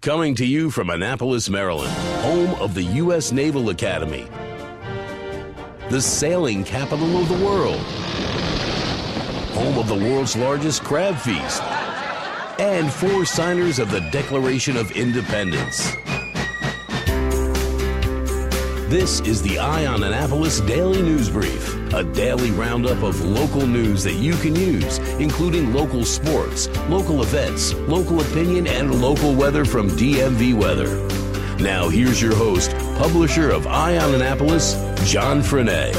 Coming to you from Annapolis, Maryland, home of the U.S. Naval Academy, the sailing capital of the world, home of the world's largest crab feast, and 4 signers of the Declaration of Independence. This is the Eye on Annapolis Daily News Brief, a daily roundup of local news that you can use, including local sports, local events, local opinion, and local weather from DMV Weather. Now here's your host, publisher of Eye on Annapolis, John Frenaye.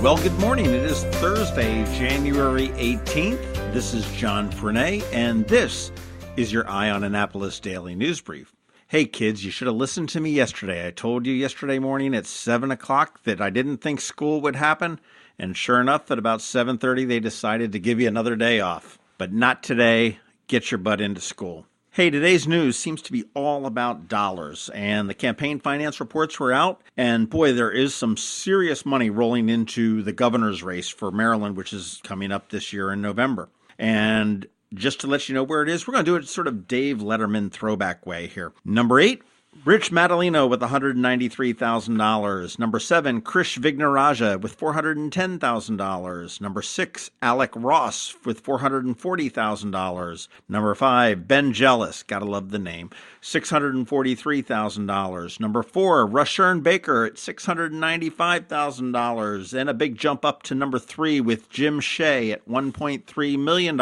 Well, good morning. It is Thursday, January 18th. This is John Frenaye, and this is your Eye on Annapolis Daily News Brief. Hey kids, you should have listened to me yesterday. I told you yesterday morning at 7 o'clock that I didn't think school would happen. And sure enough, at about 7:30, they decided to give you another day off. But not today. Get your butt into school. Hey, today's news seems to be all about dollars. And the campaign finance reports were out. And boy, there is some serious money rolling into the governor's race for Maryland, which is coming up this year in November. And just to let you know where it is, we're going to do it sort of Dave Letterman throwback way here. Number 8, Rich Madalino with $193,000. Number 7, Krish Vignaraja with $410,000. Number 6, Alec Ross with $440,000. Number 5, Ben Jealous, gotta love the name, $643,000. Number 4, Rushern Baker at $695,000. And a big jump up to number 3 with Jim Shea at $1.3 million.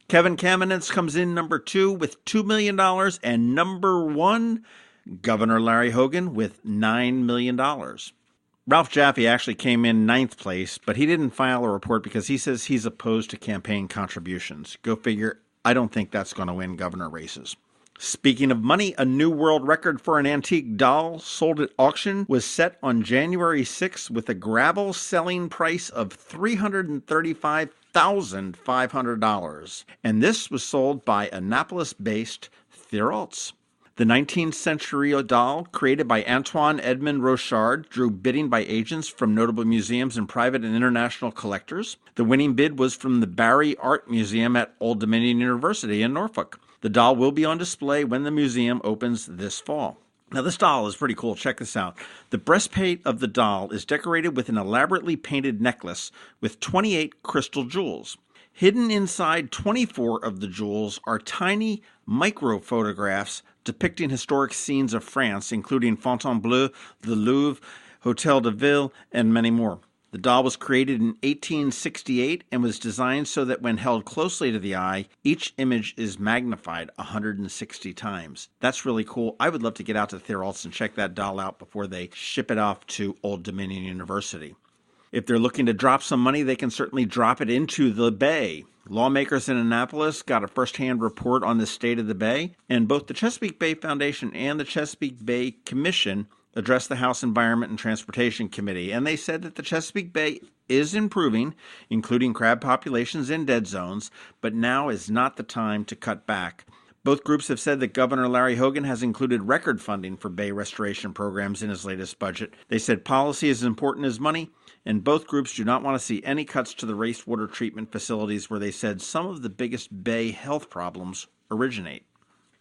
Kevin Kamenetz comes in number 2 with $2 million. And number 1, Governor Larry Hogan with $9 million. Ralph Jaffe actually came in 9th place, but he didn't file a report because he says he's opposed to campaign contributions. Go figure. I don't think that's going to win governor races. Speaking of money, a new world record for an antique doll sold at auction was set on January 6th with a gravel selling price of $335,500. And this was sold by Annapolis-based Thieroltz. The 19th century doll, created by Antoine Edmond Rochard, drew bidding by agents from notable museums and private and international collectors. The winning bid was from the Barry Art Museum at Old Dominion University in Norfolk. The doll will be on display when the museum opens this fall. Now, this doll is pretty cool. Check this out. The breastplate of the doll is decorated with an elaborately painted necklace with 28 crystal jewels. Hidden inside 24 of the jewels are tiny micro-photographs depicting historic scenes of France, including Fontainebleau, the Louvre, Hotel de Ville, and many more. The doll was created in 1868 and was designed so that when held closely to the eye, each image is magnified 160 times. That's really cool. I would love to get out to Thieroltz and check that doll out before they ship it off to Old Dominion University. If they're looking to drop some money, they can certainly drop it into the Bay. Lawmakers in Annapolis got a first-hand report on the state of the Bay, and both the Chesapeake Bay Foundation and the Chesapeake Bay Commission addressed the House Environment and Transportation Committee, and they said that the Chesapeake Bay is improving, including crab populations in dead zones, but now is not the time to cut back. Both groups have said that Governor Larry Hogan has included record funding for bay restoration programs in his latest budget. They said policy is as important as money, and both groups do not want to see any cuts to the wastewater treatment facilities where they said some of the biggest bay health problems originate.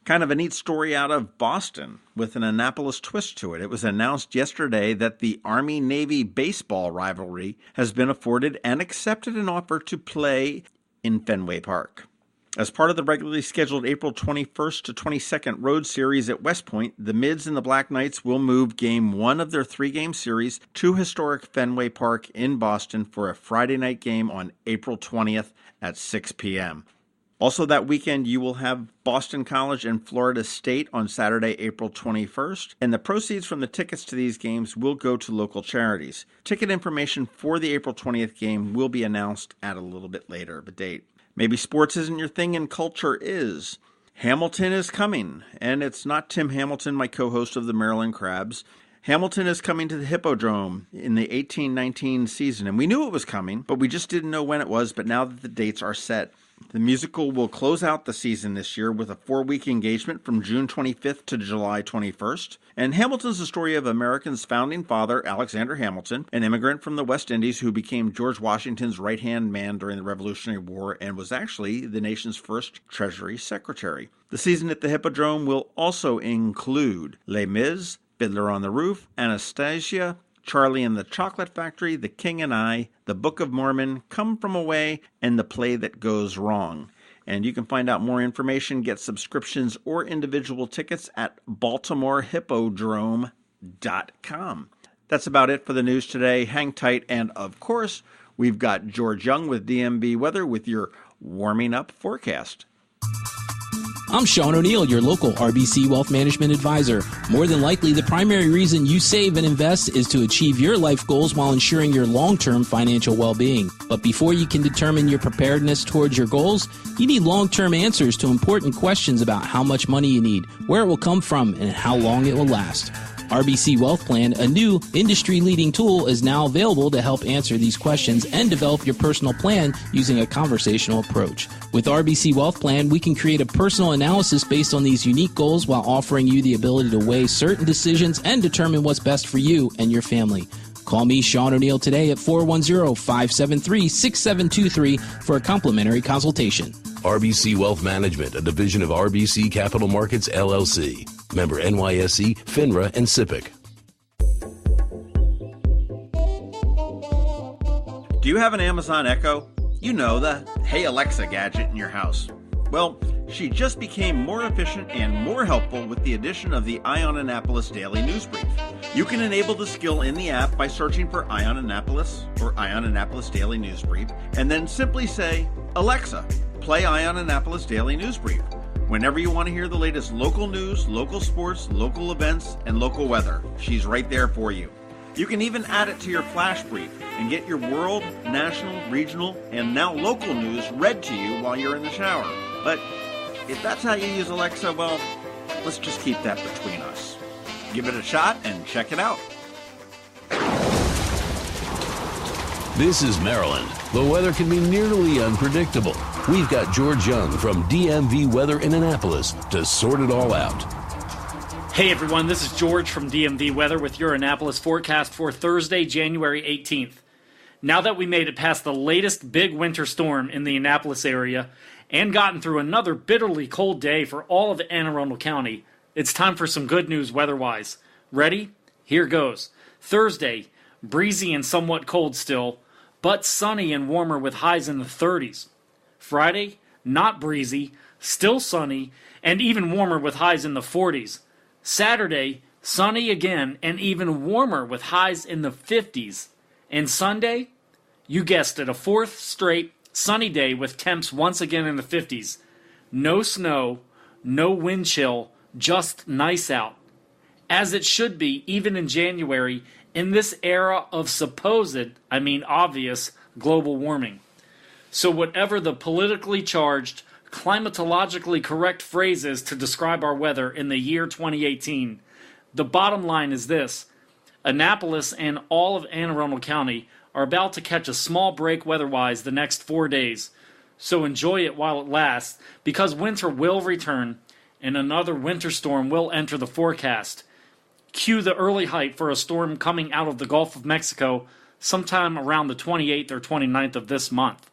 Kind of a neat story out of Boston with an Annapolis twist to it. It was announced yesterday that the Army-Navy baseball rivalry has been afforded and accepted an offer to play in Fenway Park. As part of the regularly scheduled April 21st to 22nd road series at West Point, the Mids and the Black Knights will move Game 1 of their 3-game series to historic Fenway Park in Boston for a Friday night game on April 20th at 6 p.m. Also that weekend, you will have Boston College and Florida State on Saturday, April 21st, and the proceeds from the tickets to these games will go to local charities. Ticket information for the April 20th game will be announced at a little bit later of a date. Maybe sports isn't your thing and culture is. Hamilton is coming, and it's not Tim Hamilton, my co-host of the Maryland Crabs. Hamilton is coming to the Hippodrome in the 1819 season, and we knew it was coming, but we just didn't know when it was, but now that the dates are set, The musical will close out the season this year with a 4-week engagement from June 25th to July 21st. And Hamilton's the story of America's founding father, Alexander Hamilton, an immigrant from the West Indies who became George Washington's right-hand man during the Revolutionary War and was actually the nation's first Treasury Secretary. The season at the Hippodrome will also include Les Mis, Fiddler on the Roof, Anastasia, Charlie and the Chocolate Factory, The King and I, The Book of Mormon, Come From Away, and The Play That Goes Wrong. And you can find out more information, get subscriptions, or individual tickets at BaltimoreHippodrome.com. That's about it for the news today. Hang tight, and of course, we've got George Young with DMV Weather with your warming up forecast. I'm Sean ONeal, your local RBC Wealth Management Advisor. More than likely, the primary reason you save and invest is to achieve your life goals while ensuring your long-term financial well-being. But before you can determine your preparedness towards your goals, you need long-term answers to important questions about how much money you need, where it will come from, and how long it will last. RBC Wealth Plan, a new industry-leading tool, is now available to help answer these questions and develop your personal plan using a conversational approach. With RBC Wealth Plan, we can create a personal analysis based on these unique goals while offering you the ability to weigh certain decisions and determine what's best for you and your family. Call me, Sean ONeal, today at 410-573-6723 for a complimentary consultation. RBC Wealth Management, a division of RBC Capital Markets, LLC. Member NYSE, FINRA, and SIPC. Do you have an Amazon Echo? You know, the Hey Alexa gadget in your house. Well, she just became more efficient and more helpful with the addition of the Ion Annapolis Daily News Brief. You can enable the skill in the app by searching for Ion Annapolis or Ion Annapolis Daily News Brief, and then simply say, Alexa, play Ion Annapolis Daily News Brief. Whenever you want to hear the latest local news, local sports, local events, and local weather, she's right there for you. You can even add it to your flash brief and get your world, national, regional, and now local news read to you while you're in the shower. But if that's how you use Alexa, well, let's just keep that between us. Give it a shot and check it out. This is Maryland. The weather can be nearly unpredictable. We've got George Young from DMV Weather in Annapolis to sort it all out. Hey everyone, this is George from DMV Weather with your Annapolis forecast for Thursday, January 18th. Now that we made it past the latest big winter storm in the Annapolis area and gotten through another bitterly cold day for all of Anne Arundel County, it's time for some good news weather-wise. Ready? Here goes. Thursday, breezy and somewhat cold still, but sunny and warmer with highs in the 30s. Friday, not breezy, still sunny, and even warmer with highs in the 40s. Saturday, sunny again and even warmer with highs in the 50s. And Sunday, you guessed it, a fourth straight sunny day with temps once again in the 50s. No snow, no wind chill, just nice out. As it should be, even in January, in this era of obvious, global warming. So whatever the politically charged, climatologically correct phrase is to describe our weather in the year 2018, the bottom line is this. Annapolis and all of Anne Arundel County are about to catch a small break weather-wise the next 4 days. So enjoy it while it lasts, because winter will return and another winter storm will enter the forecast. Cue the early hype for a storm coming out of the Gulf of Mexico sometime around the 28th or 29th of this month.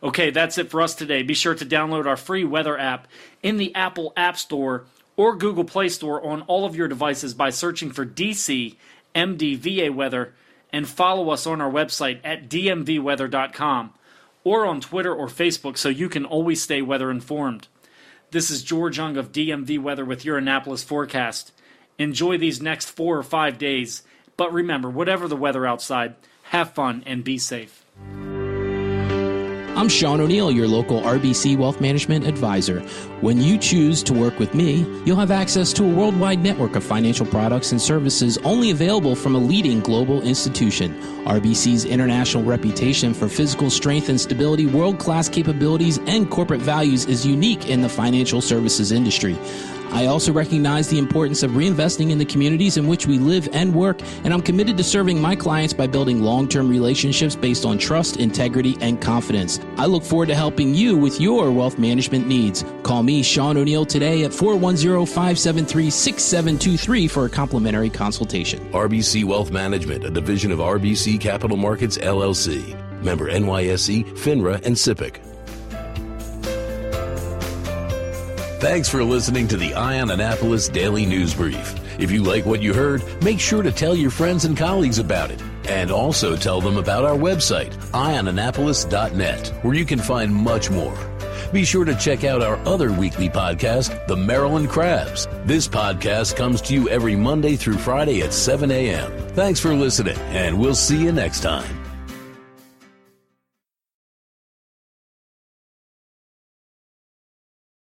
Okay, that's it for us today. Be sure to download our free weather app in the Apple App Store or Google Play Store on all of your devices by searching for DC MDVA Weather, and follow us on our website at dmvweather.com or on Twitter or Facebook so you can always stay weather informed. This is George Young of DMV Weather with your Annapolis forecast. Enjoy these next 4 or 5 days, but remember, whatever the weather outside, have fun and be safe. I'm Sean ONeal, your local RBC Wealth Management Advisor. When you choose to work with me, you'll have access to a worldwide network of financial products and services only available from a leading global institution. RBC's international reputation for physical strength and stability, world-class capabilities, and corporate values is unique in the financial services industry. I also recognize the importance of reinvesting in the communities in which we live and work, and I'm committed to serving my clients by building long-term relationships based on trust, integrity, and confidence. I look forward to helping you with your wealth management needs. Call me, Sean O'Neill, today at 410-573-6723 for a complimentary consultation. RBC Wealth Management, a division of RBC Capital Markets, LLC. Member NYSE, FINRA, and SIPC. Thanks for listening to the Eye on Annapolis Daily News Brief. If you like what you heard, make sure to tell your friends and colleagues about it. And also tell them about our website, eyeonannapolis.net, where you can find much more. Be sure to check out our other weekly podcast, The Maryland Crabs. This podcast comes to you every Monday through Friday at 7 a.m. Thanks for listening, and we'll see you next time.